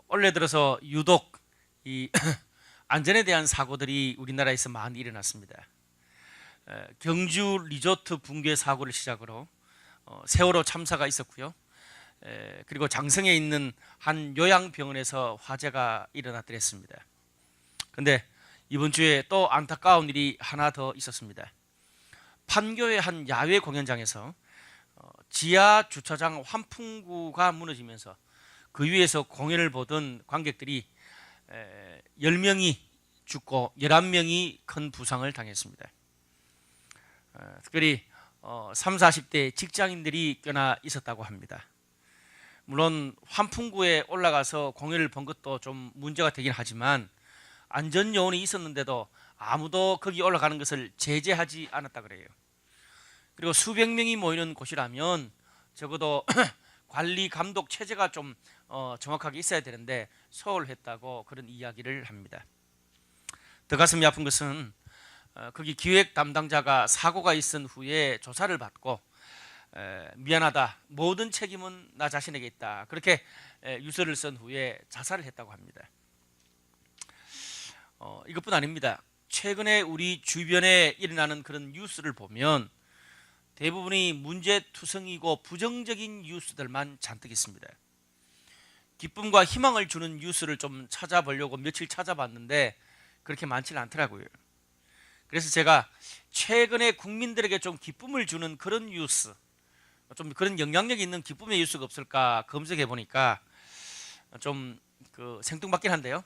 올해 들어서 유독 이 안전에 대한 사고들이 우리나라에서 많이 일어났습니다. 경주 리조트 붕괴 사고를 시작으로 세월호 참사가 있었고요. 그리고 장성에 있는 한 요양병원에서 화재가 일어났더랬습니다. 그런데 이번 주에 또 안타까운 일이 하나 더 있었습니다. 판교의 한 야외 공연장에서 지하 주차장 환풍구가 무너지면서 그 위에서 공연을 보던 관객들이 10명이 죽고 11명이 큰 부상을 당했습니다. 특별히 30, 40대 직장인들이 꽤나 있었다고 합니다. 물론 환풍구에 올라가서 공연을 본 것도 좀 문제가 되긴 하지만 안전 요원이 있었는데도 아무도 거기 올라가는 것을 제재하지 않았다 그래요. 그리고 수백 명이 모이는 곳이라면 적어도 관리 감독 체제가 좀 정확하게 있어야 되는데 소홀했다고 그런 이야기를 합니다. 더 가슴이 아픈 것은 거기 기획 담당자가 사고가 있은 후에 조사를 받고 미안하다, 모든 책임은 나 자신에게 있다, 그렇게 유서를 쓴 후에 자살을 했다고 합니다. 이것뿐 아닙니다. 최근에 우리 주변에 일어나는 그런 뉴스를 보면 대부분이 문제투성이고 부정적인 뉴스들만 잔뜩 있습니다. 기쁨과 희망을 주는 뉴스를 좀 찾아보려고 며칠 찾아봤는데 그렇게 많지는 않더라고요. 그래서 제가 최근에 국민들에게 좀 기쁨을 주는 그런 뉴스, 좀 그런 영향력 있는 기쁨의 뉴스가 없을까 검색해 보니까 좀 생뚱맞긴 한데요.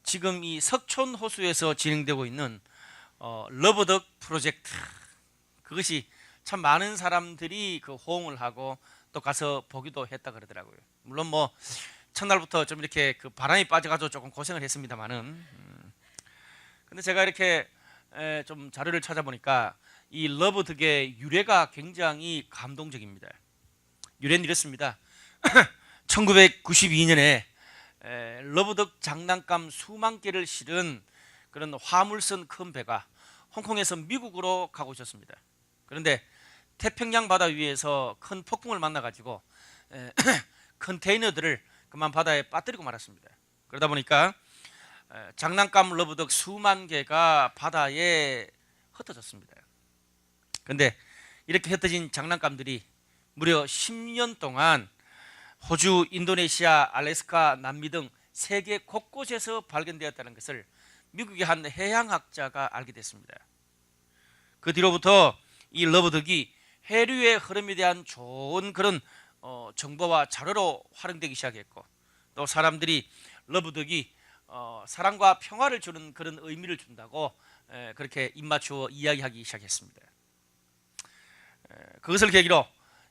지금 이 석촌 호수에서 진행되고 있는 러브덕 프로젝트, 그것이 참 많은 사람들이 호응을 하고 또 가서 보기도 했다 그러더라고요. 물론 뭐 첫날부터 좀 이렇게 바람이 빠져가지고 조금 고생을 했습니다만은, 근데 제가 이렇게 좀 자료를 찾아보니까 이 러브덕의 유래가 굉장히 감동적입니다. 유래는 이렇습니다. 1992년에 러브덕 장난감 수만 개를 실은 그런 화물선 큰 배가 홍콩에서 미국으로 가고 있었습니다. 그런데 태평양 바다 위에서 큰 폭풍을 만나가지고 컨테이너들을 그만 바다에 빠뜨리고 말았습니다. 그러다 보니까 장난감 러브덕 수만 개가 바다에 흩어졌습니다. 그런데 이렇게 흩어진 장난감들이 무려 10년 동안 호주, 인도네시아, 알래스카, 남미 등 세계 곳곳에서 발견되었다는 것을 미국의 한 해양학자가 알게 됐습니다. 그 뒤로부터 이 러브덕이 해류의 흐름에 대한 좋은 그런 정보와 자료로 활용되기 시작했고, 또 사람들이 러브덕이 사랑과 평화를 주는 그런 의미를 준다고 그렇게 입맞추어 이야기하기 시작했습니다. 그것을 계기로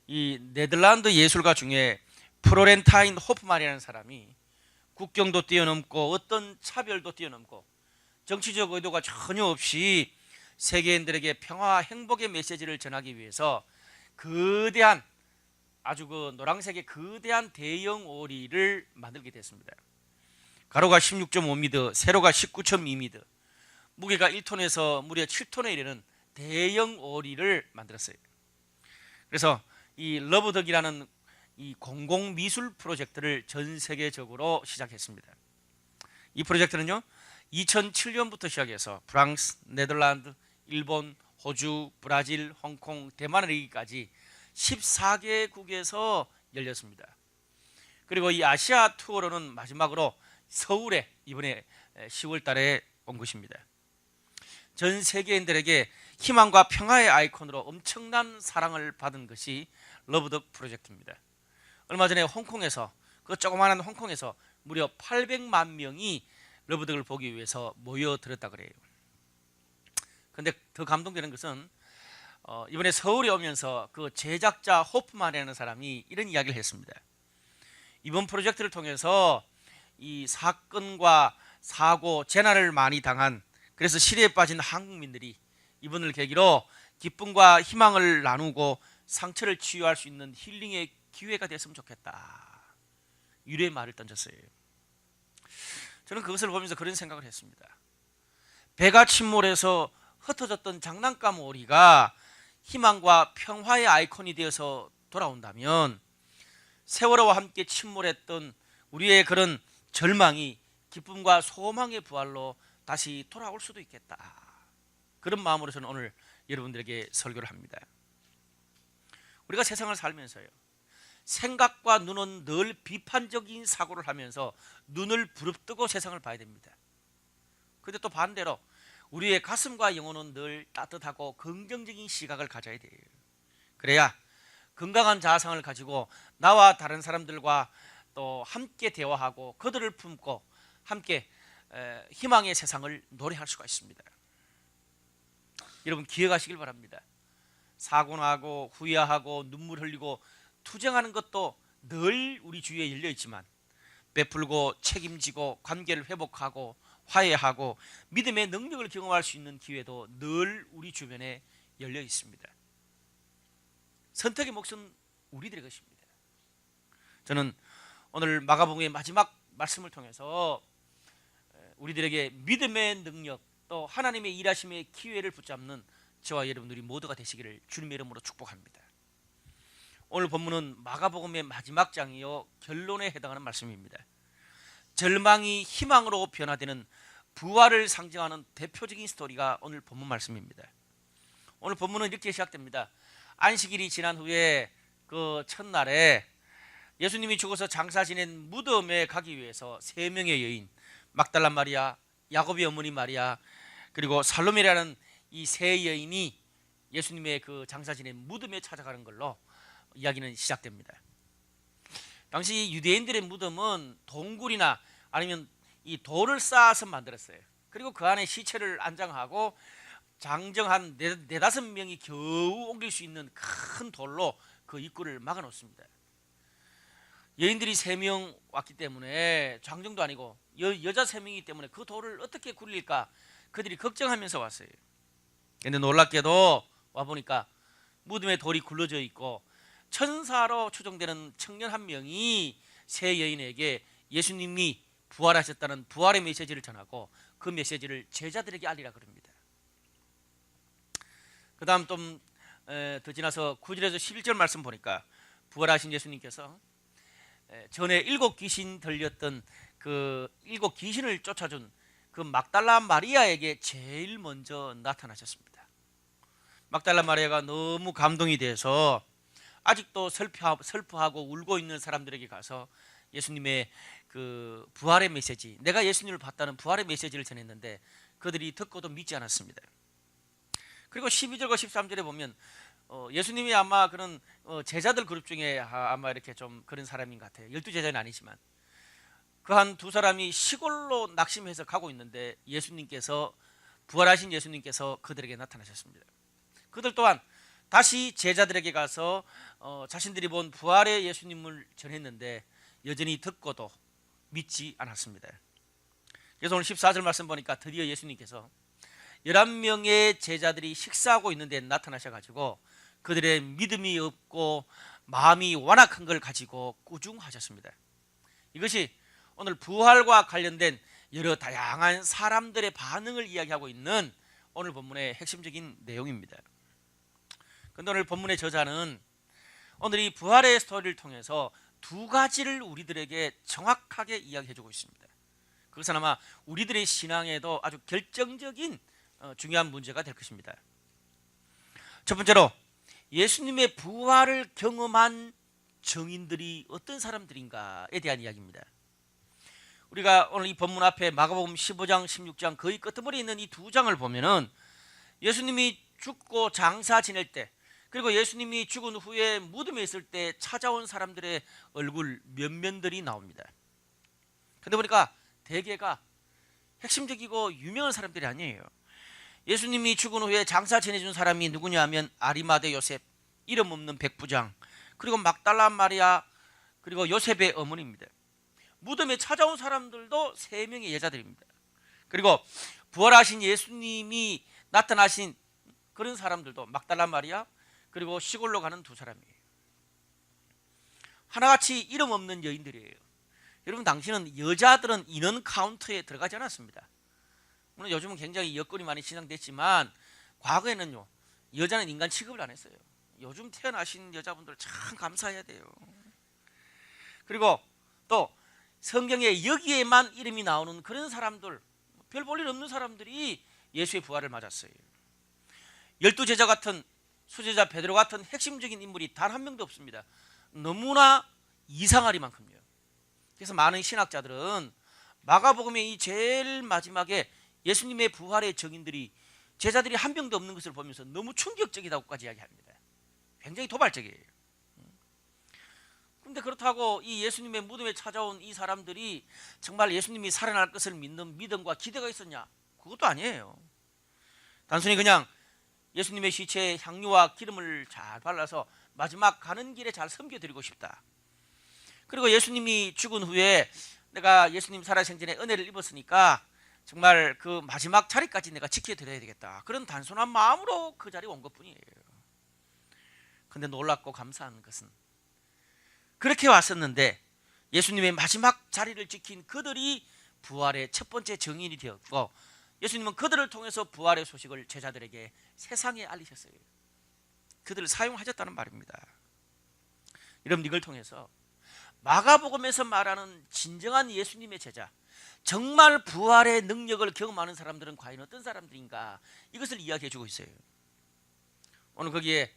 이 네덜란드 예술가 중에 플로렌타인 호프만이라는 사람이 국경도 뛰어넘고 어떤 차별도 뛰어넘고 정치적 의도가 전혀 없이 세계인들에게 평화와 행복의 메시지를 전하기 위해서 거대한, 아주 노란색의 거대한 대형 오리를 만들게 됐습니다. 가로가 16.5m, 세로가 19.2m, 무게가 1톤에서 무려 7톤에 이르는 대형 오리를 만들었어요. 그래서 이 러브덕이라는 이 공공미술 프로젝트를 전 세계적으로 시작했습니다. 이 프로젝트는요, 2007년부터 시작해서 프랑스, 네덜란드, 일본, 호주, 브라질, 홍콩, 대만을 이기까지 14개국에서 열렸습니다. 그리고 이 아시아 투어로는 마지막으로 서울에 이번에 10월 달에 온 것입니다. 전 세계인들에게 희망과 평화의 아이콘으로 엄청난 사랑을 받은 것이 러브덕 프로젝트입니다. 얼마 전에 홍콩에서, 그 조그마한 홍콩에서 무려 800만 명이 러브덕을 보기 위해서 모여들었다 그래요. 그런데 더 감동되는 것은 이번에 서울에 오면서 그 제작자 호프만이라는 사람이 이런 이야기를 했습니다. 이번 프로젝트를 통해서 이 사건과 사고, 재난을 많이 당한, 그래서 시리에 빠진 한국민들이 이번을 계기로 기쁨과 희망을 나누고 상처를 치유할 수 있는 힐링의 기회가 됐으면 좋겠다, 유래의 말을 던졌어요. 저는 그것을 보면서 그런 생각을 했습니다. 배가 침몰해서 흩어졌던 장난감 오리가 희망과 평화의 아이콘이 되어서 돌아온다면 세월호와 함께 침몰했던 우리의 그런 절망이 기쁨과 소망의 부활로 다시 돌아올 수도 있겠다. 그런 마음으로 저는 오늘 여러분들에게 설교를 합니다. 우리가 세상을 살면서요, 생각과 눈은 늘 비판적인 사고를 하면서 눈을 부릅뜨고 세상을 봐야 됩니다. 그런데 또 반대로 우리의 가슴과 영혼은 늘 따뜻하고 긍정적인 시각을 가져야 돼요. 그래야 건강한 자아상을 가지고 나와 다른 사람들과 또 함께 대화하고 그들을 품고 함께 희망의 세상을 노래할 수가 있습니다. 여러분 기억하시길 바랍니다. 사고 나고 후회하고 눈물 흘리고 투정하는 것도 늘 우리 주위에 열려 있지만 베풀고 책임지고 관계를 회복하고 화해하고 믿음의 능력을 경험할 수 있는 기회도 늘 우리 주변에 열려 있습니다. 선택의 몫은 우리들의 것입니다. 저는 오늘 마가복음의 마지막 말씀을 통해서 우리들에게 믿음의 능력 또 하나님의 일하심의 기회를 붙잡는 저와 여러분들이 모두가 되시기를 주님의 이름으로 축복합니다. 오늘 본문은 마가복음의 마지막 장이요 결론에 해당하는 말씀입니다. 절망이 희망으로 변화되는 부활을 상징하는 대표적인 스토리가 오늘 본문 말씀입니다. 오늘 본문은 이렇게 시작됩니다. 안식일이 지난 후에 그 첫날에 예수님이 죽어서 장사 지낸 무덤에 가기 위해서 세 명의 여인, 막달라 마리아, 야곱의 어머니 마리아, 그리고 살로메라는 이 세 여인이 예수님의 그 장사 지낸 무덤에 찾아가는 걸로 이야기는 시작됩니다. 당시 유대인들의 무덤은 동굴이나 아니면 이 돌을 쌓아서 만들었어요. 그리고 그 안에 시체를 안장하고 장정 한 네다섯 명이 겨우 옮길 수 있는 큰 돌로 그 입구를 막아 놓습니다. 여인들이 3명 왔기 때문에 장정도 아니고 여자 3명이기 때문에 그 돌을 어떻게 굴릴까 그들이 걱정하면서 왔어요. 그런데 놀랍게도 와보니까 무덤에 돌이 굴러져 있고 천사로 추정되는 청년 한 명이 세 여인에게 예수님이 부활하셨다는 부활의 메시지를 전하고 그 메시지를 제자들에게 알리라 그럽니다. 그 다음 좀 더 지나서 9절에서 11절 말씀 보니까 부활하신 예수님께서 전에 7 귀신 들렸던 그 7 귀신을 쫓아준 그 막달라 마리아에게 제일 먼저 나타나셨습니다. 막달라 마리아가 너무 감동이 돼서 아직도 슬퍼하고 울고 있는 사람들에게 가서 예수님의 그 부활의 메시지, 내가 예수님을 봤다는 부활의 메시지를 전했는데 그들이 듣고도 믿지 않았습니다. 그리고 12절과 13절에 보면 예수님이 아마 그런 제자들 그룹 중에 아마 이렇게 좀 그런 사람인 것 같아요. 12제자는 아니지만 그 한 두 사람이 시골로 낙심해서 가고 있는데 부활하신 예수님께서 그들에게 나타나셨습니다. 그들 또한 다시 제자들에게 가서 자신들이 본 부활의 예수님을 전했는데 여전히 듣고도 믿지 않았습니다. 그래서 오늘 14절 말씀 보니까 드디어 예수님께서 11명의 제자들이 식사하고 있는데 나타나셔가지고 그들의 믿음이 없고 마음이 완악한 걸 가지고 꾸중하셨습니다. 이것이 오늘 부활과 관련된 여러 다양한 사람들의 반응을 이야기하고 있는 오늘 본문의 핵심적인 내용입니다. 그런데 오늘 본문의 저자는 오늘 이 부활의 스토리를 통해서 두 가지를 우리들에게 정확하게 이야기해주고 있습니다. 그것은 아마 우리들의 신앙에도 아주 결정적인 중요한 문제가 될 것입니다. 첫 번째로 예수님의 부활을 경험한 증인들이 어떤 사람들인가에 대한 이야기입니다. 우리가 오늘 이 본문 앞에 마가복음 15장, 16장 거의 끄트머리에 있는 이 두 장을 보면은 예수님이 죽고 장사 지낼 때 그리고 예수님이 죽은 후에 무덤에 있을 때 찾아온 사람들의 얼굴 면면들이 나옵니다. 그런데 보니까 대개가 핵심적이고 유명한 사람들이 아니에요. 예수님이 죽은 후에 장사 지내준 사람이 누구냐 하면 아리마대 요셉, 이름 없는 백부장, 그리고 막달라 마리아, 그리고 요셉의 어머니입니다. 무덤에 찾아온 사람들도 3명의 여자들입니다. 그리고 부활하신 예수님이 나타나신 그런 사람들도 막달라 마리아, 그리고 시골로 가는 2사람이에요. 하나같이 이름 없는 여인들이에요. 여러분, 당시는 여자들은 인원 카운트에 들어가지 않았습니다. 물론 요즘은 굉장히 여건이 많이 신장됐지만 과거에는요, 여자는 인간 취급을 안 했어요. 요즘 태어나신 여자분들 참 감사해야 돼요. 그리고 또 성경에 여기에만 이름이 나오는 그런 사람들, 별 볼 일 없는 사람들이 예수의 부활을 맞았어요. 12제자 같은, 수제자 베드로 같은 핵심적인 인물이 단 한 명도 없습니다. 너무나 이상하리만큼요. 그래서 많은 신학자들은 마가복음의 이 제일 마지막에 예수님의 부활의 증인들이, 제자들이 한 명도 없는 것을 보면서 너무 충격적이다고까지 이야기합니다. 굉장히 도발적이에요. 그런데 그렇다고 이 예수님의 무덤에 찾아온 이 사람들이 정말 예수님이 살아날 것을 믿는 믿음과 기대가 있었냐? 그것도 아니에요. 단순히 그냥 예수님의 시체에 향유와 기름을 잘 발라서 마지막 가는 길에 잘 섬겨드리고 싶다. 그리고 예수님이 죽은 후에 내가 예수님 살아생전에 은혜를 입었으니까 정말 그 마지막 자리까지 내가 지켜드려야 되겠다. 그런 단순한 마음으로 그 자리에 온 것뿐이에요. 근데 놀랍고 감사한 것은 그렇게 왔었는데 예수님의 마지막 자리를 지킨 그들이 부활의 첫 번째 증인이 되었고, 예수님은 그들을 통해서 부활의 소식을 제자들에게 세상에 알리셨어요. 그들을 사용하셨다는 말입니다. 여러분, 이걸 통해서 마가복음에서 말하는 진정한 예수님의 제자, 정말 부활의 능력을 경험하는 사람들은 과연 어떤 사람들인가, 이것을 이야기해 주고 있어요. 오늘 거기에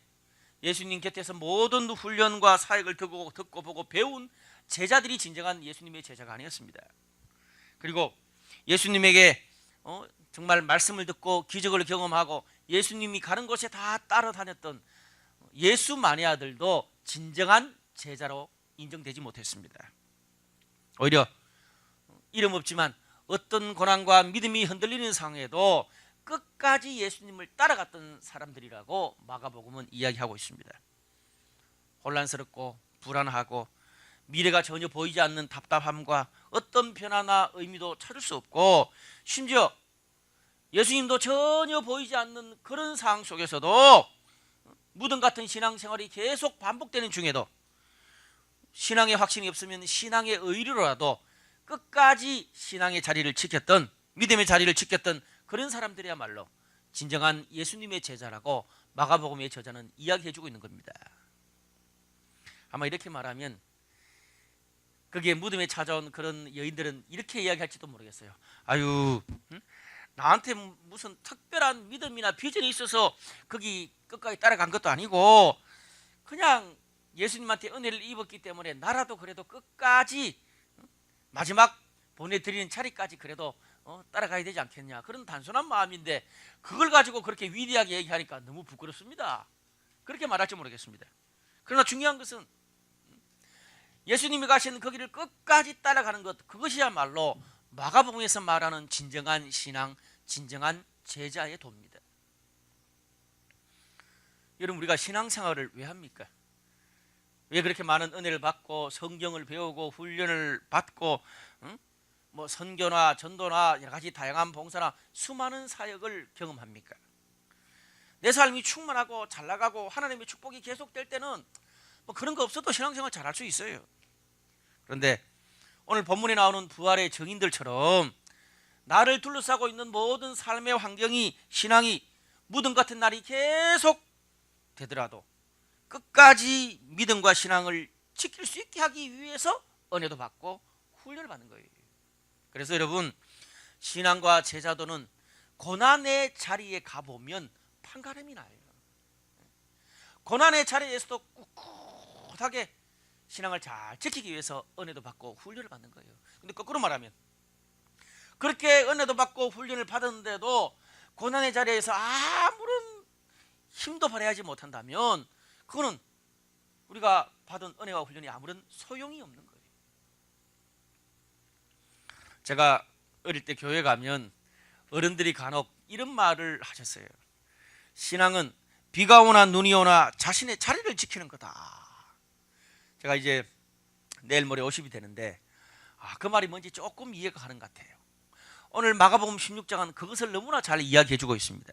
예수님 곁에서 모든 훈련과 사역을 듣고 보고 배운 제자들이 진정한 예수님의 제자가 아니었습니다. 그리고 예수님에게 정말 말씀을 듣고 기적을 경험하고 예수님이 가는 곳에 다 따라다녔던 예수 마니아들도 진정한 제자로 인정되지 못했습니다. 오히려 이름 없지만 어떤 고난과 믿음이 흔들리는 상황에도 끝까지 예수님을 따라갔던 사람들이라고 마가복음은 이야기하고 있습니다. 혼란스럽고 불안하고 미래가 전혀 보이지 않는 답답함과 어떤 변화나 의미도 찾을 수 없고, 심지어 예수님도 전혀 보이지 않는 그런 상황 속에서도 무덤 같은 신앙생활이 계속 반복되는 중에도 신앙의 확신이 없으면 신앙의 의리로라도 끝까지 신앙의 자리를 지켰던, 믿음의 자리를 지켰던 그런 사람들이야말로 진정한 예수님의 제자라고 마가복음의 저자는 이야기해주고 있는 겁니다. 아마 이렇게 말하면 거기에 무덤에 찾아온 그런 여인들은 이렇게 이야기할지도 모르겠어요. 아유, 나한테 무슨 특별한 믿음이나 비전이 있어서 거기 끝까지 따라간 것도 아니고 그냥 예수님한테 은혜를 입었기 때문에 나라도 그래도 끝까지 마지막 보내드리는 자리까지 그래도 따라가야 되지 않겠냐, 그런 단순한 마음인데 그걸 가지고 그렇게 위대하게 얘기하니까 너무 부끄럽습니다. 그렇게 말할지 모르겠습니다. 그러나 중요한 것은 예수님이 가신 그 길을 끝까지 따라가는 것, 그것이야말로 마가복음에서 말하는 진정한 신앙, 진정한 제자의 도입니다. 여러분, 우리가 신앙생활을 왜 합니까? 왜 그렇게 많은 은혜를 받고 성경을 배우고 훈련을 받고 뭐 선교나 전도나 여러 가지 다양한 봉사나 수많은 사역을 경험합니까? 내 삶이 충만하고 잘 나가고 하나님의 축복이 계속될 때는 뭐 그런 거 없어도 신앙생활 잘할 수 있어요. 그런데 오늘 본문에 나오는 부활의 증인들처럼 나를 둘러싸고 있는 모든 삶의 환경이, 신앙이 무덤 같은 날이 계속 되더라도 끝까지 믿음과 신앙을 지킬 수 있게 하기 위해서 은혜도 받고 훈련을 받는 거예요. 그래서 여러분, 신앙과 제자도는 고난의 자리에 가보면 판가름이 나요. 고난의 자리에서도 꿋꿋하게 신앙을 잘 지키기 위해서 은혜도 받고 훈련을 받는 거예요. 근데 거꾸로 말하면 그렇게 은혜도 받고 훈련을 받았는데도 고난의 자리에서 아무런 힘도 발휘하지 못한다면 그거는 우리가 받은 은혜와 훈련이 아무런 소용이 없는 거예요. 제가 어릴 때 교회 가면 어른들이 간혹 이런 말을 하셨어요. 신앙은 비가 오나 눈이 오나 자신의 자리를 지키는 거다. 제가 이제 내일 모레 50이 되는데 그 말이 뭔지 조금 이해가 가는 것 같아요. 오늘 마가복음 16장은 그것을 너무나 잘 이야기해 주고 있습니다.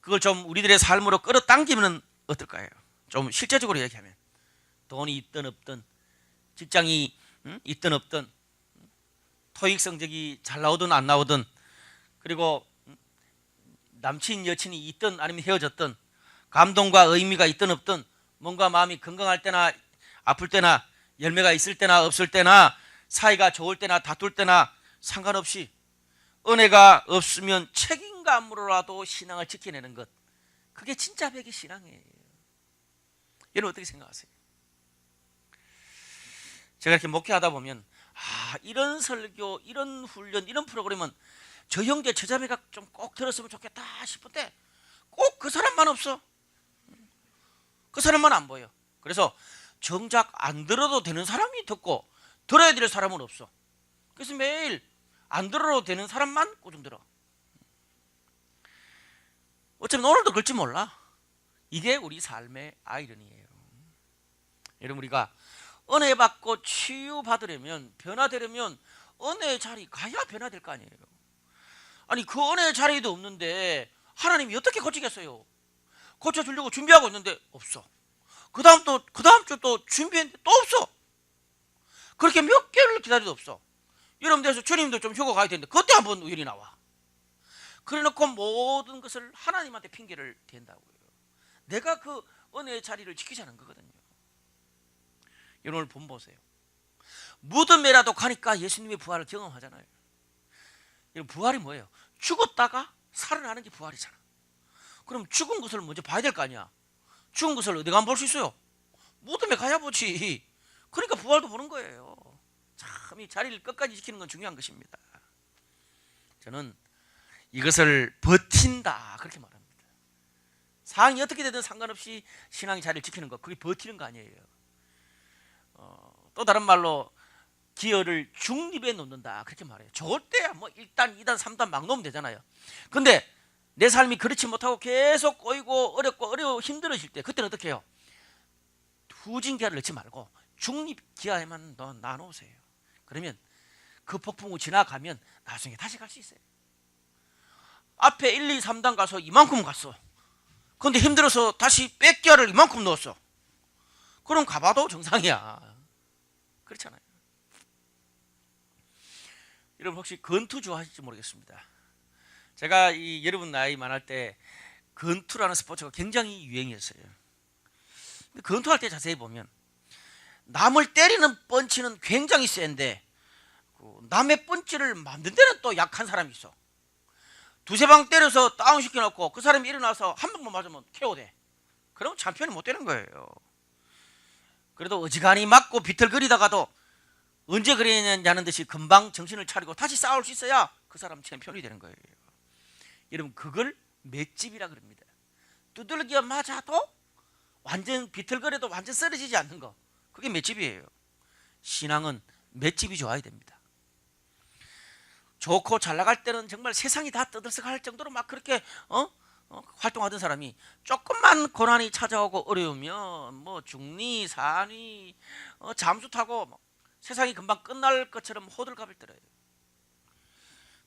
그걸 좀 우리들의 삶으로 끌어당기면 어떨까요? 좀 실제적으로 얘기하면 돈이 있든 없든, 직장이 있든 없든, 토익 성적이 잘 나오든 안 나오든, 그리고 남친 여친이 있든 아니면 헤어졌든, 감동과 의미가 있든 없든, 뭔가 마음이 건강할 때나 아플 때나 열매가 있을 때나 없을 때나 사이가 좋을 때나 다툴 때나 상관없이 은혜가 없으면 책임감으로라도 신앙을 지켜내는 것, 그게 진짜 백의 신앙이에요. 여러분 어떻게 생각하세요? 제가 이렇게 목회하다 보면 이런 설교, 이런 훈련, 이런 프로그램은 저 형제, 저 자매가 좀 꼭 들었으면 좋겠다 싶은데 꼭 그 사람만 없어. 그 사람만 안 보여. 그래서 정작 안 들어도 되는 사람이 듣고 들어야 될 사람은 없어. 그래서 매일 안 들어도 되는 사람만 꾸준히 들어. 어쩌면 오늘도 그럴지 몰라. 이게 우리 삶의 아이러니예요. 여러분, 우리가 은혜 받고 치유받으려면, 변화되려면 은혜의 자리 가야 변화될 거 아니에요. 아니, 그 은혜의 자리도 없는데 하나님이 어떻게 고치겠어요? 고쳐주려고 준비하고 있는데 없어. 그 다음 주 또 준비했는데 또 없어. 그렇게 몇 개를 기다려도 없어. 여러분들에서 주님도 좀 휴가 가야 되는데 그때 한번 우연히 나와. 그래놓고 모든 것을 하나님한테 핑계를 댄다고요. 내가 그 은혜의 자리를 지키자는 거거든요. 여러분, 오늘 본 보세요. 무덤에라도 가니까 예수님의 부활을 경험하잖아요. 부활이 뭐예요? 죽었다가 살아나는 게 부활이잖아. 그럼 죽은 것을 먼저 봐야 될 거 아니야. 죽은 것을 어디 가면 볼 수 있어요? 무덤에 가야 보지. 그러니까 부활도 보는 거예요. 참 이 자리를 끝까지 지키는 건 중요한 것입니다. 저는 이것을 버틴다 그렇게 말합니다. 상황이 어떻게 되든 상관없이 신앙의 자리를 지키는 것, 그게 버티는 거 아니에요. 또 다른 말로 기어를 중립에 놓는다 그렇게 말해요. 좋을 때야 뭐 1단, 2단, 3단 막 놓으면 되잖아요. 근데 내 삶이 그렇지 못하고 계속 꼬이고 어렵고 힘들어질 때 그때는 어떻게 해요? 후진 기아를 넣지 말고 중립 기아에만 놔놓으세요. 그러면 그 폭풍우 지나가면 나중에 다시 갈 수 있어요. 앞에 1, 2, 3단 가서 이만큼 갔어. 근데 힘들어서 다시 백기아를 이만큼 넣었어. 그럼 가봐도 정상이야. 그렇잖아요. 여러분 혹시 권투 좋아하실지 모르겠습니다. 제가 여러분 나이 많을 때 권투라는 스포츠가 굉장히 유행이었어요. 근데 권투할 때 자세히 보면 남을 때리는 펀치는 굉장히 센데 남의 펀치를 만든 데는 또 약한 사람이 있어. 두세 방 때려서 다운시켜놓고 그 사람이 일어나서 한 방만 맞으면 KO돼. 그러면 챔피언이 못 되는 거예요. 그래도 어지간히 맞고 비틀거리다가도 언제 그랬냐는 듯이 금방 정신을 차리고 다시 싸울 수 있어야 그 사람 챔피언이 되는 거예요. 여러분, 그걸 맷집이라 그럽니다. 두들겨 맞아도 완전 비틀거려도 완전 쓰러지지 않는 거, 그게 맷집이에요. 신앙은 맷집이 좋아야 됩니다. 좋고 잘 나갈 때는 정말 세상이 다 떠들썩할 정도로 막 그렇게 활동하던 사람이 조금만 고난이 찾아오고 어려우면 뭐 중리, 산위, 잠수 타고 세상이 금방 끝날 것처럼 호들갑을 떨어요.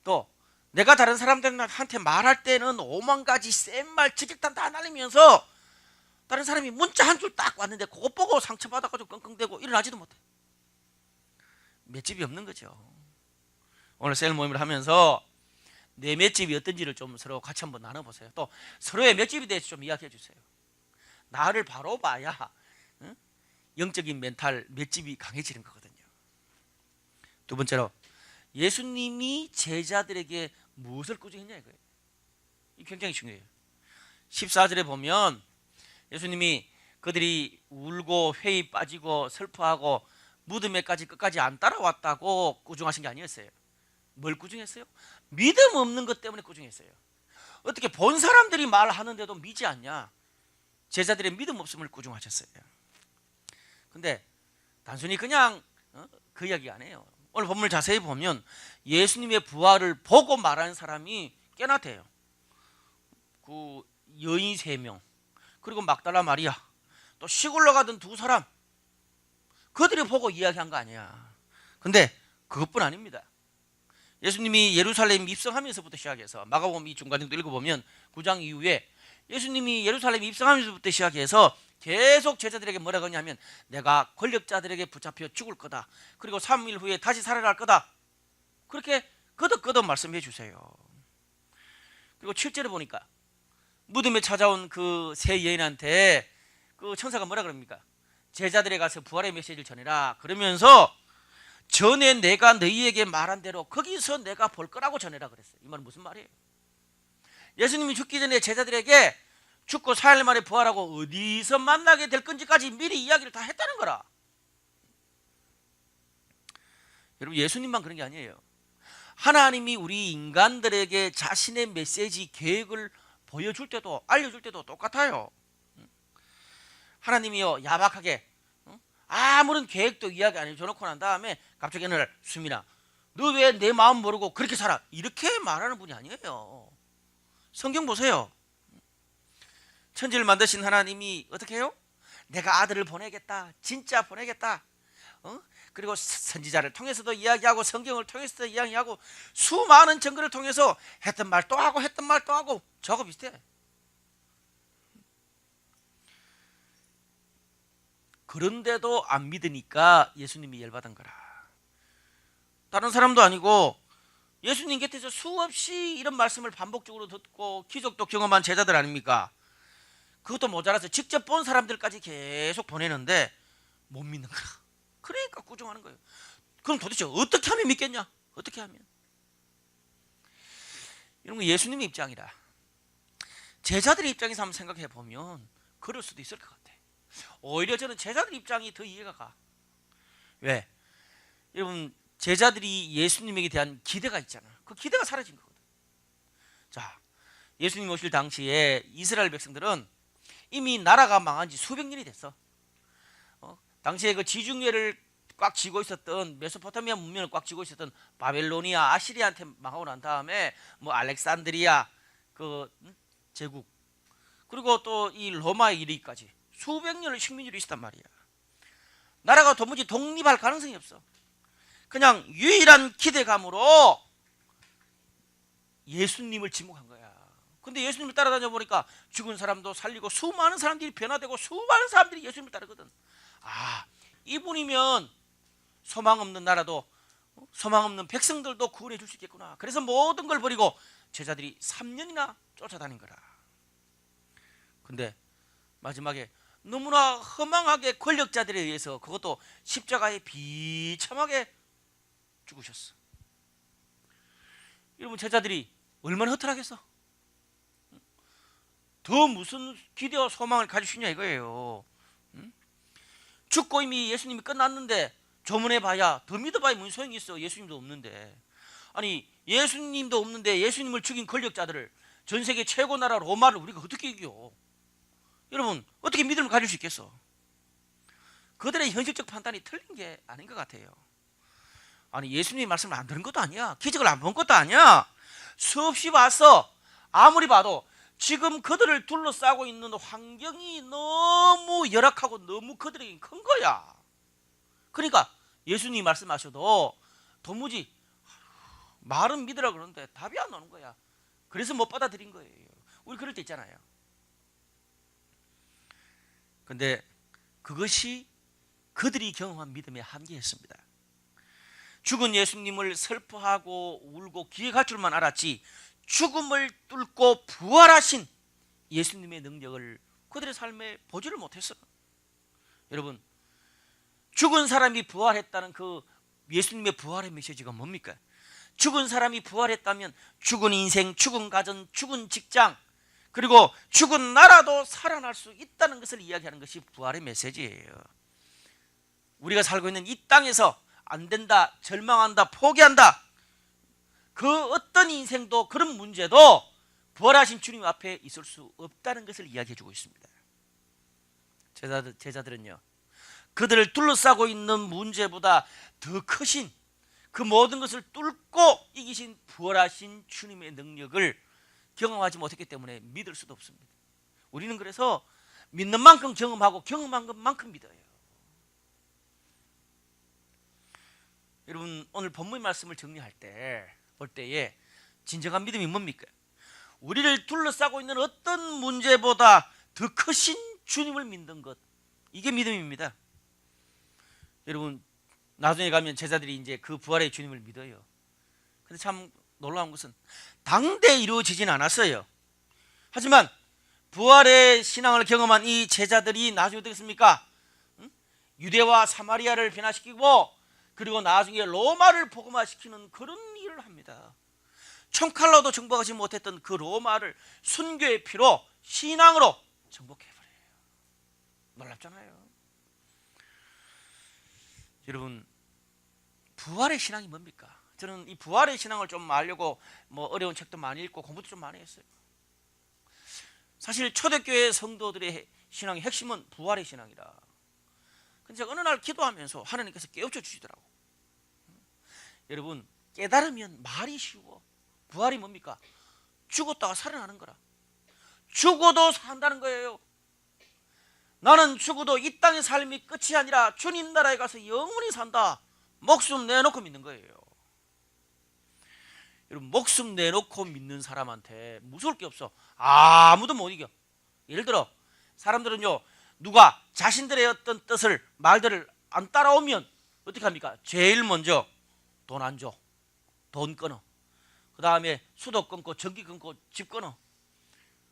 또 내가 다른 사람들한테 말할 때는 5만 가지 센 말, 지적단 다 날리면서 다른 사람이 문자 한 줄 딱 왔는데 그거 보고 상처받아가지고 끙끙대고 일어나지도 못해. 맷집이 없는 거죠. 오늘 셀 모임을 하면서 내 맷집이 어떤지를 좀 서로 같이 한번 나눠보세요. 또 서로의 맷집에 대해서 좀 이야기해 주세요. 나를 바로 봐야 영적인 멘탈 맷집이 강해지는 거거든요. 두 번째로 예수님이 제자들에게 무엇을 꾸준히 했냐 이거예요. 이 굉장히 중요해요. 14절에 보면 예수님이 그들이 울고 회의 빠지고 슬퍼하고 무덤에까지 끝까지 안 따라왔다고 꾸중하신 게 아니었어요. 뭘 꾸중했어요? 믿음 없는 것 때문에 꾸중했어요. 어떻게 본 사람들이 말하는데도 믿지 않냐? 제자들의 믿음 없음을 꾸중하셨어요. 근데 단순히 그냥 그 이야기 아니에요. 오늘 본문을 자세히 보면 예수님의 부활을 보고 말하는 사람이 꽤나 돼요. 그 여인 3명, 그리고 막달라 마리아, 또 시골로 가던 2사람, 그들이 보고 이야기한 거 아니야. 근데 그것뿐 아닙니다. 예수님이 예루살렘 입성하면서부터 시작해서 마가복음 이 중간정도 읽어보면 9장 이후에 예수님이 예루살렘 입성하면서부터 시작해서 계속 제자들에게 뭐라고 하냐면 내가 권력자들에게 붙잡혀 죽을 거다. 그리고 3일 후에 다시 살아날 거다. 그렇게 거듭거듭 말씀해 주세요. 그리고 7절에 보니까 무덤에 찾아온 그 세 여인한테 그 천사가 뭐라 그럽니까? 제자들에 가서 부활의 메시지를 전해라. 그러면서 전에 내가 너희에게 말한 대로 거기서 내가 볼 거라고 전해라 그랬어요. 이 말은 무슨 말이에요? 예수님이 죽기 전에 제자들에게 죽고 4일 만에 부활하고 어디서 만나게 될 건지까지 미리 이야기를 다 했다는 거라. 여러분, 예수님만 그런 게 아니에요. 하나님이 우리 인간들에게 자신의 메시지 계획을 보여줄 때도 알려줄 때도 똑같아요. 하나님이요, 야박하게 아무런 계획도 이야기 안 해줘놓고 난 다음에 갑자기 어느 날, 수민아, 너 왜 내 마음 모르고 그렇게 살아? 이렇게 말하는 분이 아니에요. 성경 보세요. 천지를 만드신 하나님이 어떻게 해요? 내가 아들을 보내겠다, 진짜 보내겠다, 그리고 선지자를 통해서도 이야기하고 성경을 통해서도 이야기하고 수많은 증거를 통해서 했던 말 또 하고 했던 말 또 하고 저거 비슷해. 그런데도 안 믿으니까 예수님이 열받은 거라. 다른 사람도 아니고 예수님 곁에서 수없이 이런 말씀을 반복적으로 듣고 기적도 경험한 제자들 아닙니까? 그것도 모자라서 직접 본 사람들까지 계속 보내는데 못 믿는 거야. 그러니까 꾸중하는 거예요. 그럼 도대체 어떻게 하면 믿겠냐? 어떻게 하면? 이런 거 예수님의 입장이라. 제자들의 입장에서 한번 생각해 보면 그럴 수도 있을 것 같아. 오히려 저는 제자들 입장이 더 이해가 가. 왜? 여러분, 제자들이 예수님에게 대한 기대가 있잖아. 그 기대가 사라진 거거든. 자, 예수님 오실 당시에 이스라엘 백성들은 이미 나라가 망한 지 수백 년이 됐어. 당시에 그 지중해를 꽉 쥐고 있었던 메소포타미아 문명을 꽉 쥐고 있었던 바벨로니아, 아시리아한테 망하고 난 다음에 뭐 알렉산드리아 그 제국, 그리고 또 이 로마에 이르기까지 수백 년을 식민지로 있었단 말이야. 나라가 도무지 독립할 가능성이 없어. 그냥 유일한 기대감으로 예수님을 지목한 거야. 근데 예수님을 따라다녀 보니까 죽은 사람도 살리고 수많은 사람들이 변화되고 수많은 사람들이 예수님을 따르거든. 아, 이분이면 소망 없는 나라도 소망 없는 백성들도 구원해 줄 수 있겠구나. 그래서 모든 걸 버리고 제자들이 3년이나 쫓아다닌 거라. 근데 마지막에 너무나 허망하게 권력자들에 의해서, 그것도 십자가에 비참하게 죽으셨어. 여러분, 제자들이 얼마나 허탈하겠어? 더 무슨 기대와 소망을 가질 수 있냐 이거예요. 죽고 이미 예수님이 끝났는데 조문해 봐야, 더 믿어봐야 무슨 소용이 있어. 예수님도 없는데. 아니, 예수님도 없는데 예수님을 죽인 권력자들을, 전 세계 최고 나라 로마를 우리가 어떻게 이겨? 여러분, 어떻게 믿음을 가질 수 있겠어? 그들의 현실적 판단이 틀린 게 아닌 것 같아요. 아니, 예수님의 말씀을 안 들은 것도 아니야. 기적을 안 본 것도 아니야. 수없이 봐서 아무리 봐도 지금 그들을 둘러싸고 있는 환경이 너무 열악하고 너무 그들에게 큰 거야. 그러니까 예수님이 말씀하셔도 도무지 말은 믿으라 그러는데 답이 안 나오는 거야. 그래서 못 받아들인 거예요. 우리 그럴 때 있잖아요. 근데 그것이 그들이 경험한 믿음의 한계였습니다. 죽은 예수님을 슬퍼하고 울고 기억할 줄만 알았지, 죽음을 뚫고 부활하신 예수님의 능력을 그들의 삶에 보지를 못했어요. 여러분, 죽은 사람이 부활했다는 그 예수님의 부활의 메시지가 뭡니까? 죽은 사람이 부활했다면 죽은 인생, 죽은 가정, 죽은 직장, 그리고 죽은 나라도 살아날 수 있다는 것을 이야기하는 것이 부활의 메시지예요. 우리가 살고 있는 이 땅에서 안 된다, 절망한다, 포기한다, 그 어떤 인생도, 그런 문제도 부활하신 주님 앞에 있을 수 없다는 것을 이야기해 주고 있습니다. 제자들은요, 그들을 둘러싸고 있는 문제보다 더 크신, 그 모든 것을 뚫고 이기신 부활하신 주님의 능력을 경험하지 못했기 때문에 믿을 수도 없습니다. 우리는 그래서 믿는 만큼 경험하고 경험한 것만큼 믿어요. 여러분, 오늘 본문의 말씀을 정리할 때, 볼 때에 진정한 믿음이 뭡니까? 우리를 둘러싸고 있는 어떤 문제보다 더 크신 주님을 믿는 것, 이게 믿음입니다. 여러분, 나중에 가면 제자들이 이제 그 부활의 주님을 믿어요. 근데 참 놀라운 것은 당대에 이루어지지는 않았어요. 하지만 부활의 신앙을 경험한 이 제자들이 나중에 어떻게 했습니까? 유대와 사마리아를 변화시키고 그리고 나중에 로마를 복음화시키는 그런 일을 합니다. 총칼로도 정복하지 못했던 그 로마를 순교의 피로 신앙으로 정복해버려요. 놀랍잖아요. 여러분, 부활의 신앙이 뭡니까? 저는 이 부활의 신앙을 좀 알려고 어려운 책도 많이 읽고 공부도 좀 많이 했어요. 사실 초대교회 성도들의 신앙의 핵심은 부활의 신앙이라. 근데 제가 어느 날 기도하면서 하나님께서 깨우쳐 주시더라고. 여러분, 깨달으면 말이 쉬워. 부활이 뭡니까? 죽었다가 살아나는 거라. 죽어도 산다는 거예요. 나는 죽어도 이 땅의 삶이 끝이 아니라 주님 나라에 가서 영원히 산다. 목숨 내놓고 믿는 거예요. 여러분, 목숨 내놓고 믿는 사람한테 무서울 게 없어. 아무도 못 이겨. 예를 들어 사람들은요, 누가 자신들의 어떤 뜻을, 말들을 안 따라오면 어떻게 합니까? 제일 먼저 돈 안 줘. 돈 끊어. 그 다음에 수도 끊고 전기 끊고 집 끊어.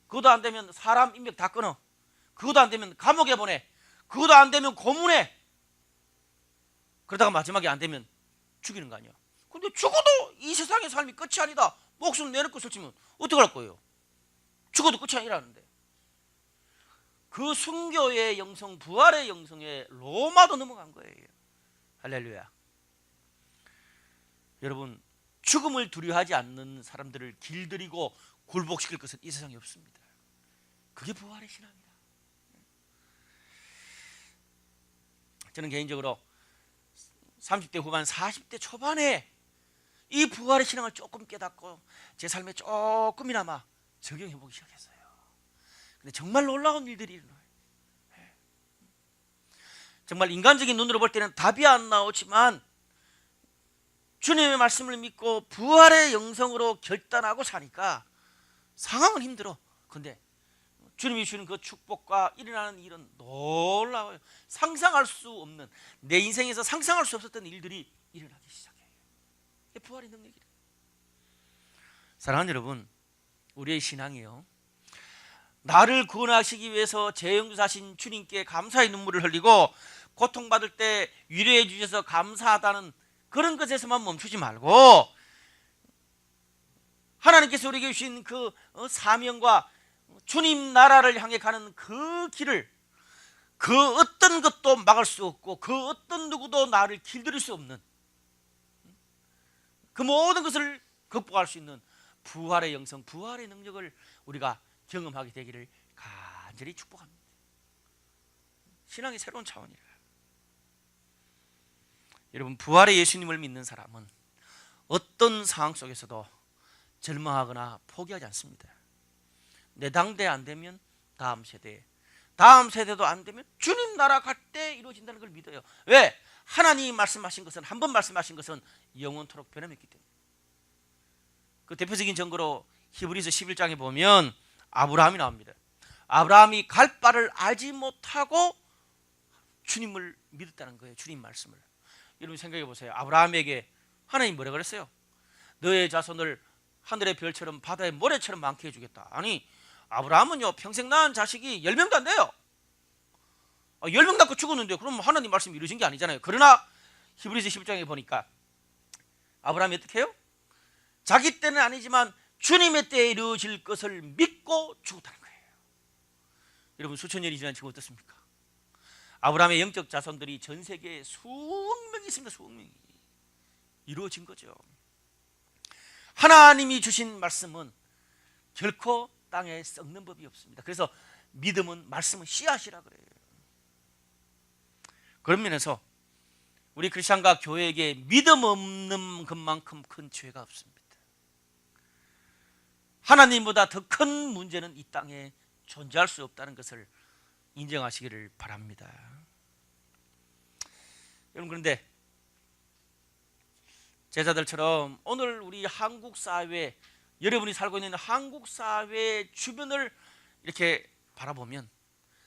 그것도 안 되면 사람 인맥 다 끊어. 그것도 안 되면 감옥에 보내. 그것도 안 되면 고문해. 그러다가 마지막에 안 되면 죽이는 거 아니야. 근데 죽어도 이 세상의 삶이 끝이 아니다. 목숨 내놓고 설치면 어떡할 거예요? 죽어도 끝이 아니라는데. 그 순교의 영성, 부활의 영성에 로마도 넘어간 거예요. 할렐루야. 여러분, 죽음을 두려워하지 않는 사람들을 길들이고 굴복시킬 것은 이 세상에 없습니다. 그게 부활의 신앙이다. 저는 개인적으로 30대 후반, 40대 초반에 이 부활의 신앙을 조금 깨닫고 제 삶에 조금이나마 적용해보기 시작했어요. 근데 정말 놀라운 일들이 일어나요. 정말 인간적인 눈으로 볼 때는 답이 안 나오지만 주님의 말씀을 믿고 부활의 영성으로 결단하고 사니까 상황은 힘들어. 근데 주님이 주는 그 축복과 일어나는 일은 놀라워요. 상상할 수 없는, 내 인생에서 상상할 수 없었던 일들이 일어나기 시작해요. 이게 부활의 능력이래. 사랑하는 여러분, 우리의 신앙이요, 나를 구원하시기 위해서 재영주사신 주님께 감사의 눈물을 흘리고 고통받을 때 위로해 주셔서 감사하다는 그런 것에서만 멈추지 말고 하나님께서 우리에게 주신 그 사명과 주님 나라를 향해 가는 그 길을, 그 어떤 것도 막을 수 없고 그 어떤 누구도 나를 길들일 수 없는 그 모든 것을 극복할 수 있는 부활의 영성, 부활의 능력을 우리가 경험하게 되기를 간절히 축복합니다. 신앙의 새로운 차원이라. 여러분, 부활의 예수님을 믿는 사람은 어떤 상황 속에서도 절망하거나 포기하지 않습니다. 내 당대 안 되면 다음 세대, 다음 세대도 안 되면 주님 나라 갈 때 이루어진다는 걸 믿어요. 왜? 하나님이 말씀하신 것은, 한 번 말씀하신 것은 영원토록 변함없기 때문에. 그 대표적인 증거로 히브리서 11장에 보면 아브라함이 나옵니다. 아브라함이 갈 바를 알지 못하고 주님을 믿었다는 거예요. 주님 말씀을. 여러분 생각해 보세요. 아브라함에게 하나님 뭐라 그랬어요? 너의 자손을 하늘의 별처럼 바다의 모래처럼 많게 해주겠다. 아니, 아브라함은요, 평생 낳은 자식이 10명도 안 돼요. 10명 낳고 죽었는데 그럼 하나님 말씀이 이루어진 게 아니잖아요. 그러나 히브리서 11장에 보니까 아브라함이 어떻게 해요? 자기 때는 아니지만 주님의 때에 이루어질 것을 믿고 죽었다는 거예요. 여러분, 수천 년이 지난 지금 어떻습니까? 아브라함의 영적 자손들이 전 세계에 수억 명이 있습니다. 수억 명이. 이루어진 거죠. 하나님이 주신 말씀은 결코 땅에 썩는 법이 없습니다. 그래서 믿음은, 말씀은 씨앗이라 그래요. 그런 면에서 우리 크리스천과 교회에게 믿음 없는 것만큼 큰 죄가 없습니다. 하나님보다 더 큰 문제는 이 땅에 존재할 수 없다는 것을 인정하시기를 바랍니다. 여러분, 그런데 제자들처럼 오늘 우리 한국 사회, 여러분이 살고 있는 한국 사회 주변을 이렇게 바라보면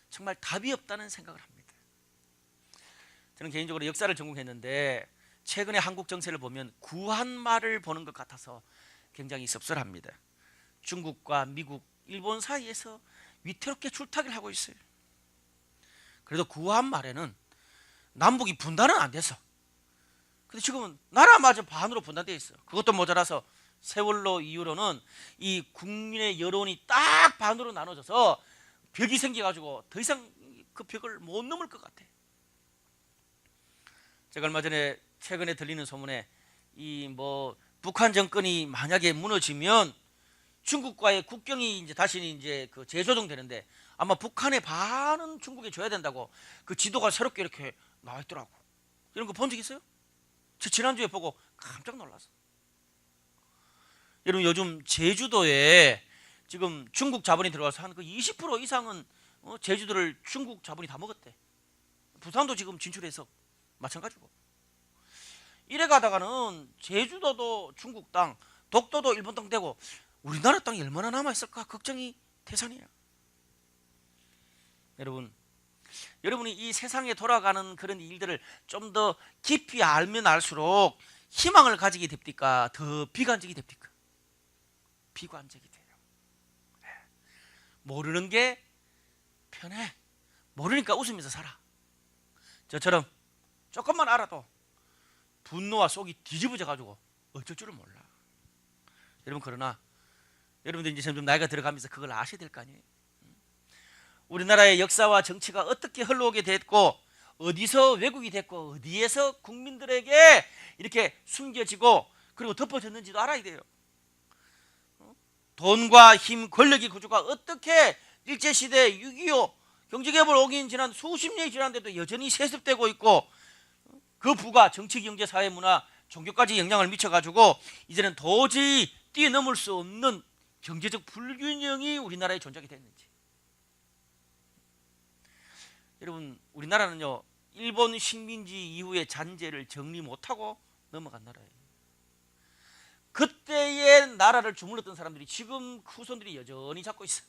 정말 답이 없다는 생각을 합니다. 저는 개인적으로 역사를 전공했는데 최근에 한국 정세를 보면 구한말을 보는 것 같아서 굉장히 섭섭합니다. 중국과 미국, 일본 사이에서 위태롭게 줄타기를 하고 있어요. 그래도 구한말에는 남북이 분단은 안 돼서 근데 지금은 나라마저 반으로 분단되어 있어요. 그것도 모자라서 세월호 이후로는 이 국민의 여론이 딱 반으로 나눠져서 벽이 생겨가지고 더 이상 그 벽을 못 넘을 것 같아. 제가 얼마 전에 최근에 들리는 소문에 이 뭐 북한 정권이 만약에 무너지면 중국과의 국경이 이제 다시 이제 그 재조정되는데 아마 북한의 반은 중국에 줘야 된다고 그 지도가 새롭게 이렇게 나와 있더라고. 이런 거 본 적 있어요? 저 지난주에 보고 깜짝 놀랐어. 여러분 요즘 제주도에 지금 중국 자본이 들어와서 한 그 20% 이상은 제주도를 중국 자본이 다 먹었대. 부산도 지금 진출해서 마찬가지고. 이래 가다가는 제주도도 중국 땅, 독도도 일본 땅 되고 우리나라 땅이 얼마나 남아있을까 걱정이 태산이에요. 여러분이 이 세상에 돌아가는 그런 일들을 좀 더 깊이 알면 알수록 희망을 가지게 됩니까? 더 비관적이 됩니까? 비관적이 돼요. 모르는 게 편해. 모르니까 웃으면서 살아. 저처럼 조금만 알아도 분노와 속이 뒤집어져 가지고 어쩔 줄을 몰라. 여러분, 그러나 여러분들 이제 점점 나이가 들어가면서 그걸 아셔야 될 거 아니에요. 우리나라의 역사와 정치가 어떻게 흘러오게 됐고 어디서 왜곡이 됐고 어디에서 국민들에게 이렇게 숨겨지고 그리고 덮어졌는지도 알아야 돼요. 돈과 힘, 권력의 구조가 어떻게 일제시대 6.25 경제개발 5년 지난 수십 년이 지났는데도 여전히 세습되고 있고 그 부가 정치, 경제, 사회, 문화, 종교까지 영향을 미쳐가지고 이제는 도저히 뛰어넘을 수 없는 경제적 불균형이 우리나라에 존재하게 됐는지. 여러분, 우리나라는요 일본 식민지 이후의 잔재를 정리 못하고 넘어간 나라예요. 그때의 나라를 주물렀던 사람들이 지금 후손들이 여전히 잡고 있어요.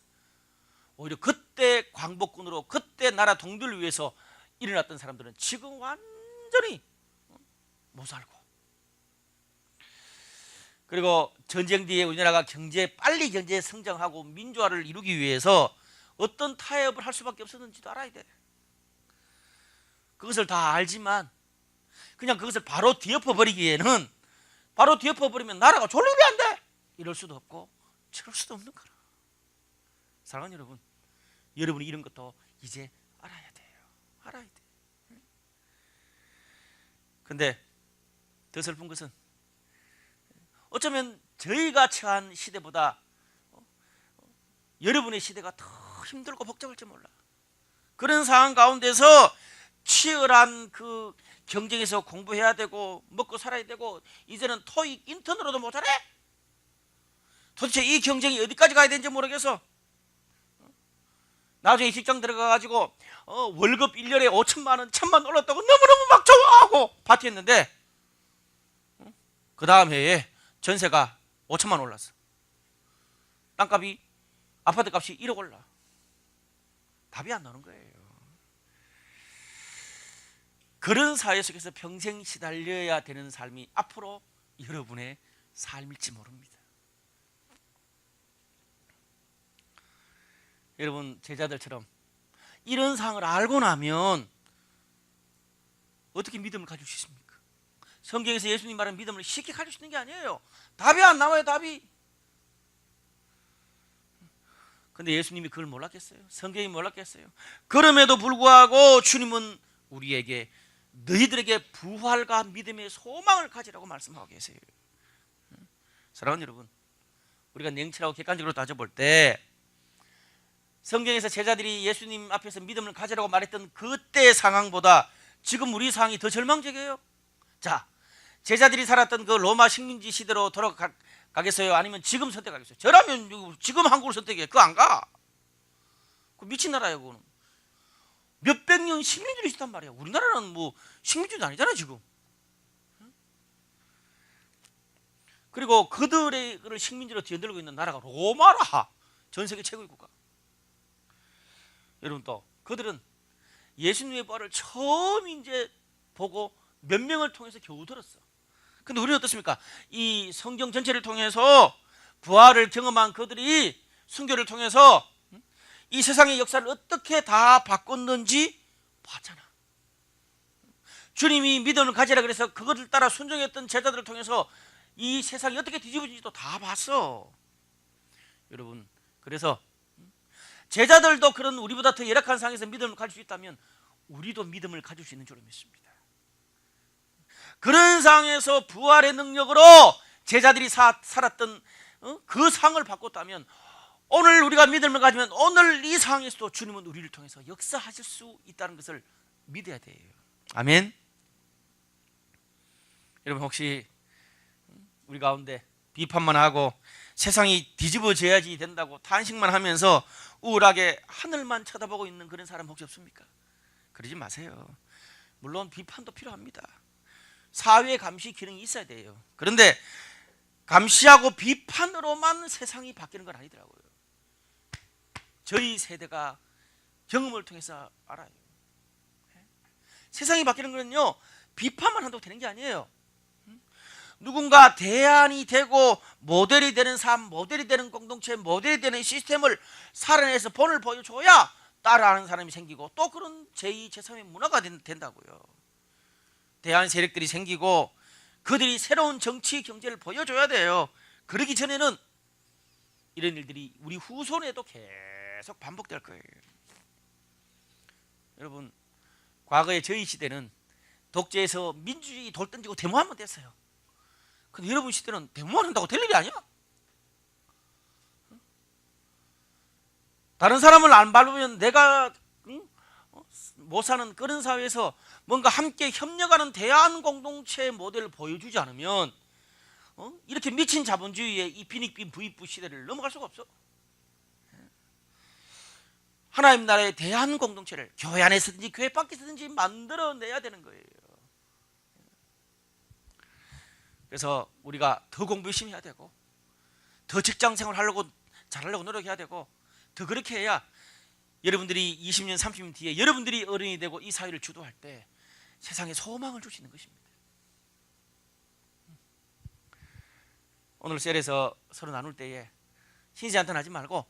오히려 그때 광복군으로 그때 나라 동들을 위해서 일어났던 사람들은 지금 완전히 못 살고, 그리고 전쟁 뒤에 우리나라가 빨리 경제 성장하고 민주화를 이루기 위해서 어떤 타협을 할 수밖에 없었는지도 알아야 돼. 그것을 다 알지만 그냥 그것을 바로 뒤엎어버리기에는, 바로 뒤엎어버리면 나라가 존립이 안 돼! 이럴 수도 없고 저럴 수도 없는 거라. 사랑하는 여러분, 여러분이 이런 것도 이제 알아야 돼요. 알아야 돼. 근데 더 슬픈 것은 어쩌면 저희가 처한 시대보다 여러분의 시대가 더 힘들고 복잡할지 몰라. 그런 상황 가운데서 치열한 그 경쟁에서 공부해야 되고 먹고 살아야 되고 이제는 토익 인턴으로도 모자래. 도대체 이 경쟁이 어디까지 가야 되는지 모르겠어. 나중에 직장 들어가가지고 월급 1년에 5천만 원, 1,000만 원 올랐다고 너무너무 막 좋아하고 파티했는데 그 다음 해에 전세가 5천만 원 올랐어. 땅값이, 아파트값이 1억 올라. 답이 안 나오는 거예요. 그런 사회 속에서 평생 시달려야 되는 삶이 앞으로 여러분의 삶일지 모릅니다. 여러분, 제자들처럼 이런 상황을 알고 나면 어떻게 믿음을 가질 수 있습니까? 성경에서 예수님 말한 믿음을 쉽게 가질 수 있는 게 아니에요. 답이 안 나와요, 답이. 근데 예수님이 그걸 몰랐겠어요? 성경이 몰랐겠어요? 그럼에도 불구하고 주님은 우리에게 너희들에게 부활과 믿음의 소망을 가지라고 말씀하고 계세요. 사랑하는 여러분, 우리가 냉철하고 객관적으로 따져볼 때 성경에서 제자들이 예수님 앞에서 믿음을 가지라고 말했던 그때의 상황보다 지금 우리 상황이 더 절망적이에요. 자, 제자들이 살았던 그 로마 식민지 시대로 돌아가겠어요? 아니면 지금 선택하겠어요? 저라면 지금 한국을 선택해. 그거 안 가. 그 미친 나라예요. 그거는 몇백 년 식민지로 있었단 말이야. 우리나라는 뭐 식민지도 아니잖아 지금. 그리고 그들의 식민지로 뒤흔들고 있는 나라가 로마라. 전 세계 최고의 국가. 여러분, 또 그들은 예수님의 부활을 처음 이제 보고 몇 명을 통해서 겨우 들었어. 근데 우리는 어떻습니까? 이 성경 전체를 통해서 부활을 경험한 그들이 순교를 통해서 이 세상의 역사를 어떻게 다 바꿨는지 봤잖아. 주님이 믿음을 가지라 그래서 그것을 따라 순종했던 제자들을 통해서 이 세상이 어떻게 뒤집어지지도 다 봤어. 여러분, 그래서 제자들도 그런 우리보다 더 열악한 상황에서 믿음을 가질 수 있다면 우리도 믿음을 가질 수 있는 줄로 믿습니다. 그런 상황에서 부활의 능력으로 제자들이 살았던 그 상을 바꿨다면 오늘 우리가 믿음을 가지면 오늘 이 상황에서도 주님은 우리를 통해서 역사하실 수 있다는 것을 믿어야 돼요. 아멘. 여러분, 혹시 우리 가운데 비판만 하고 세상이 뒤집어져야지 된다고 탄식만 하면서 우울하게 하늘만 쳐다보고 있는 그런 사람 혹시 없습니까? 그러지 마세요. 물론 비판도 필요합니다. 사회 감시 기능이 있어야 돼요. 그런데 감시하고 비판으로만 세상이 바뀌는 건 아니더라고요. 저희 세대가 경험을 통해서 알아요. 세상이 바뀌는 거는요, 비판만 한다고 되는 게 아니에요. 누군가 대안이 되고 모델이 되는 삶, 모델이 되는 공동체, 모델이 되는 시스템을 살아내서 본을 보여줘야 따라하는 사람이 생기고 또 그런 제2, 제3의 문화가 된다고요. 대안 세력들이 생기고 그들이 새로운 정치, 경제를 보여줘야 돼요. 그러기 전에는 이런 일들이 우리 후손에도 계속 반복될 거예요. 여러분, 과거에 저희 시대는 독재에서 민주주의 돌 던지고 데모하면 됐어요. 근데 여러분 시대는 데모만 한다고 될 일이 아니야. 다른 사람을 안 밟으면 내가 못 사는 그런 사회에서 뭔가 함께 협력하는 대안 공동체 모델을 보여주지 않으면 이렇게 미친 자본주의의 이 빈익빈 부익부 시대를 넘어갈 수가 없어. 하나님 나라의 대안 공동체를 교회 안에서든지 교회 밖에서든지 만들어내야 되는 거예요. 그래서 우리가 더 공부 열심히 해야 되고 더 직장생활 하려고 잘하려고 노력해야 되고 더 그렇게 해야 여러분들이 20년 30년 뒤에 여러분들이 어른이 되고 이 사회를 주도할 때 세상에 소망을 줄 수 있는 것입니다. 오늘 셀에서 서로 나눌 때에 신세한탄 하지 말고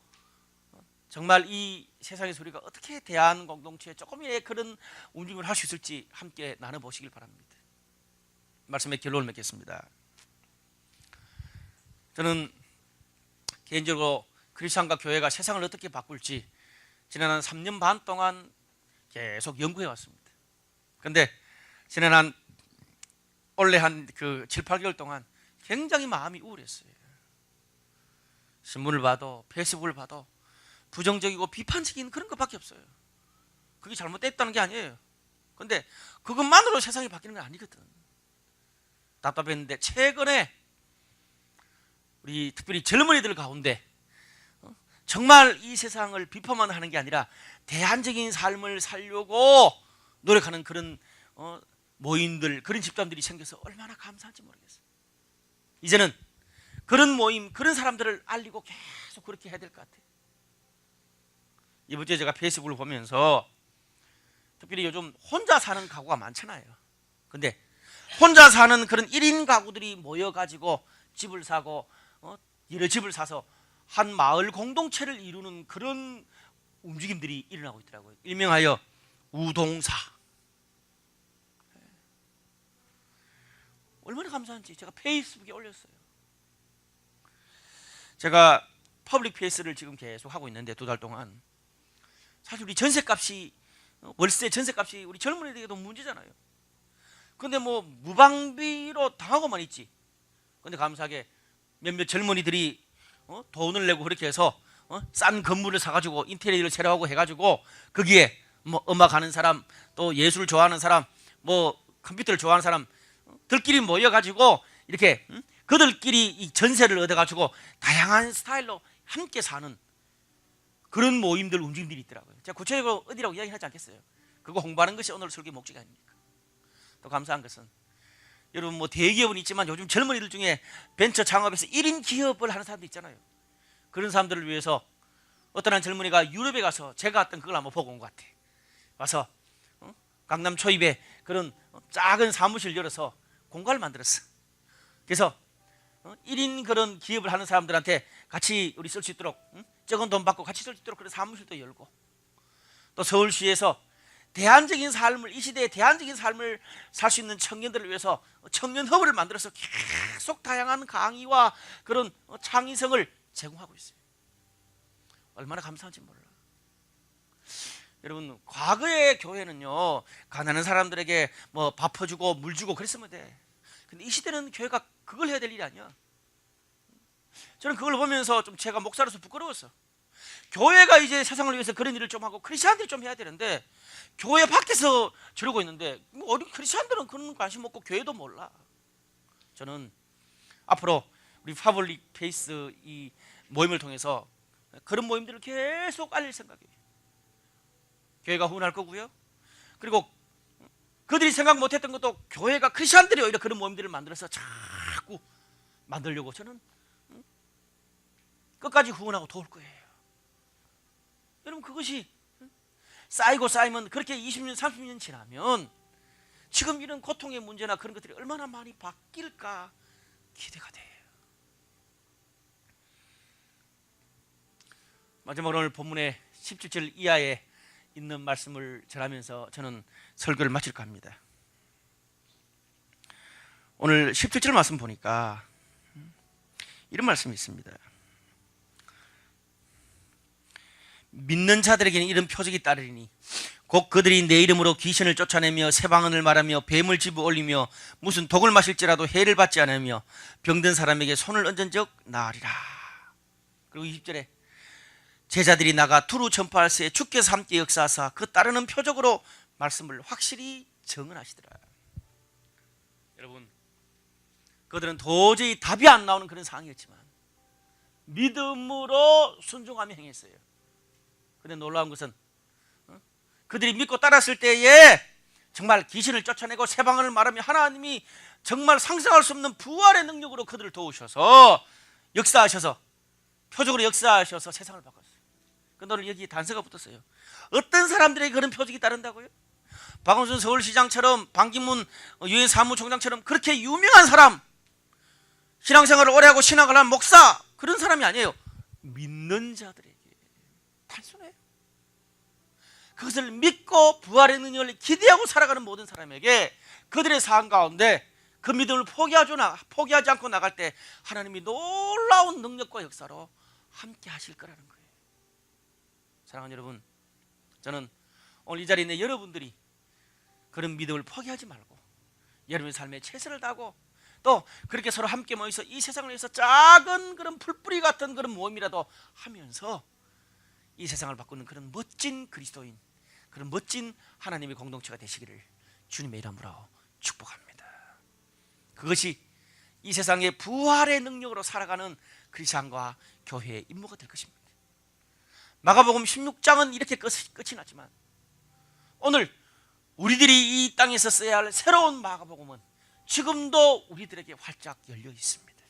정말 이 세상의 소리가 어떻게 대한 공동체에 조금의 그런 움직임을 할 수 있을지 함께 나눠보시길 바랍니다. 말씀의 결론을 맺겠습니다. 저는 개인적으로 크리스천과 교회가 세상을 어떻게 바꿀지 지난 한 3년 반 동안 계속 연구해 왔습니다. 그런데 지난 한 올해 한 7, 8개월 동안 굉장히 마음이 우울했어요. 신문을 봐도 페이스북을 봐도 부정적이고 비판적인 그런 것밖에 없어요. 그게 잘못됐다는 게 아니에요. 그런데 그것만으로 세상이 바뀌는 건 아니거든. 답답했는데 최근에 우리 특별히 젊은이들 가운데 정말 이 세상을 비판만 하는 게 아니라 대안적인 삶을 살려고 노력하는 그런 모임들, 그런 집단들이 생겨서 얼마나 감사한지 모르겠어요. 이제는 그런 모임, 그런 사람들을 알리고 계속 그렇게 해야 될 것 같아요. 이번 주에 제가 페이스북을 보면서 특별히 요즘 혼자 사는 가구가 많잖아요. 근데 혼자 사는 그런 1인 가구들이 모여가지고 집을 사고 여러 집을 사서 한 마을 공동체를 이루는 그런 움직임들이 일어나고 있더라고요. 일명하여 우동사. 얼마나 감사한지 제가 페이스북에 올렸어요. 제가 퍼블릭 페이스를 지금 계속 하고 있는데 2달 동안 사실 우리 전셋값이 월세 전셋값이 우리 젊은이들에게도 문제잖아요. 근데 뭐 무방비로 당하고만 있지. 근데 감사하게 몇몇 젊은이들이 돈을 내고 그렇게 해서 싼 건물을 사가지고 인테리어를 새로 하고 해가지고 거기에 뭐 음악 하는 사람, 또 예술을 좋아하는 사람, 뭐 컴퓨터를 좋아하는 사람 들끼리 모여가지고 이렇게 그들끼리 이 전세를 얻어가지고 다양한 스타일로 함께 사는 그런 모임들, 움직임들이 있더라고요. 제가 구체적으로 어디라고 이야기하지 않겠어요. 그거 홍보하는 것이 오늘 설교 목적이 아닙니까? 또 감사한 것은 여러분 뭐 대기업은 있지만 요즘 젊은이들 중에 벤처 창업에서 1인 기업을 하는 사람도 있잖아요. 그런 사람들을 위해서 어떤 한 젊은이가 유럽에 가서 제가 했던 그걸 한번 보고 온 것 같아. 와서 강남 초입에 그런 작은 사무실 열어서 공간을 만들었어. 그래서 1인 그런 기업을 하는 사람들한테 같이 우리 쓸 수 있도록 적은 돈 받고 같이 쓸 수 있도록 그런 사무실도 열고, 또 서울시에서 대안적인 삶을, 이 시대의 대안적인 삶을 살 수 있는 청년들을 위해서 청년 허브를 만들어서 계속 다양한 강의와 그런 창의성을 제공하고 있어요. 얼마나 감사한지 몰라. 여러분, 과거의 교회는요, 가난한 사람들에게 뭐 밥 퍼주고 물 주고 그랬으면 돼. 근데 이 시대는 교회가 그걸 해야 될 일이 아니야. 저는 그걸 보면서 좀 제가 목사로서 부끄러웠어. 교회가 이제 세상을 위해서 그런 일을 좀 하고 크리스찬들이 좀 해야 되는데, 교회 밖에서 저러고 있는데 어디 크리스찬들은 그런 관심 없고 교회도 몰라. 저는 앞으로 우리 파블릭 페이스 이 모임을 통해서 그런 모임들을 계속 알릴 생각이에요. 교회가 후원할 거고요. 그리고 그들이 생각 못했던 것도 교회가, 크리스찬들이 오히려 그런 모임들을 만들어서 자꾸 만들려고 저는 끝까지 후원하고 도울 거예요. 여러분, 그것이 쌓이고 쌓이면 그렇게 20년 30년 지나면 지금 이런 고통의 문제나 그런 것들이 얼마나 많이 바뀔까 기대가 돼요. 마지막으로 오늘 본문의 17절 이하에 있는 말씀을 전하면서 저는 설교를 마칠까 합니다. 오늘 17절 말씀 보니까 이런 말씀이 있습니다. 믿는 자들에게는 이런 표적이 따르리니 곧 그들이 내 이름으로 귀신을 쫓아내며 새 방언을 말하며 뱀을 집어 올리며 무슨 독을 마실지라도 해를 받지 않으며 병든 사람에게 손을 얹은 적 나으리라. 그리고 20절에 제자들이 나가 두루 전파할 새에 주께서 함께 역사하사 그 따르는 표적으로 말씀을 확실히 증언하시더라. 여러분, 그들은 도저히 답이 안 나오는 그런 상황이었지만 믿음으로 순종하며 행했어요. 근데 놀라운 것은 그들이 믿고 따랐을 때에 정말 귀신을 쫓아내고 새 방언을 말하며 하나님이 정말 상상할 수 없는 부활의 능력으로 그들을 도우셔서 역사하셔서 표적으로 역사하셔서 세상을 바꿨어요. 근데 오늘 여기 단서가 붙었어요. 어떤 사람들에게 그런 표적이 따른다고요? 박원순 서울시장처럼, 반기문 유엔 사무총장처럼 그렇게 유명한 사람, 신앙생활을 오래 하고 신학을 한 목사, 그런 사람이 아니에요. 믿는 자들에게. 단순해요. 그것을 믿고 부활의 능력을 기대하고 살아가는 모든 사람에게 그들의 삶 가운데 그 믿음을 포기하지 않고 나갈 때 하나님이 놀라운 능력과 역사로 함께 하실 거라는 거예요. 사랑하는 여러분, 저는 오늘 이 자리에 있는 여러분들이 그런 믿음을 포기하지 말고 여러분의 삶에 최선을 다하고 또 그렇게 서로 함께 모여서 이 세상을 위해서 작은 그런 풀뿌리 같은 그런 모임이라도 하면서 이 세상을 바꾸는 그런 멋진 그리스도인, 그런 멋진 하나님의 공동체가 되시기를 주님의 이름으로 축복합니다. 그것이 이 세상의 부활의 능력으로 살아가는 크리스천과 교회의 임무가 될 것입니다. 마가복음 16장은 이렇게 끝이 났지만 오늘 우리들이 이 땅에서 써야 할 새로운 마가복음은 지금도 우리들에게 활짝 열려 있습니다.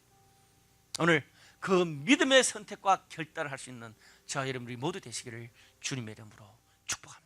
오늘 그 믿음의 선택과 결단을 할 수 있는 저와 여러분들이 모두 되시기를 주님의 이름으로 축복합니다.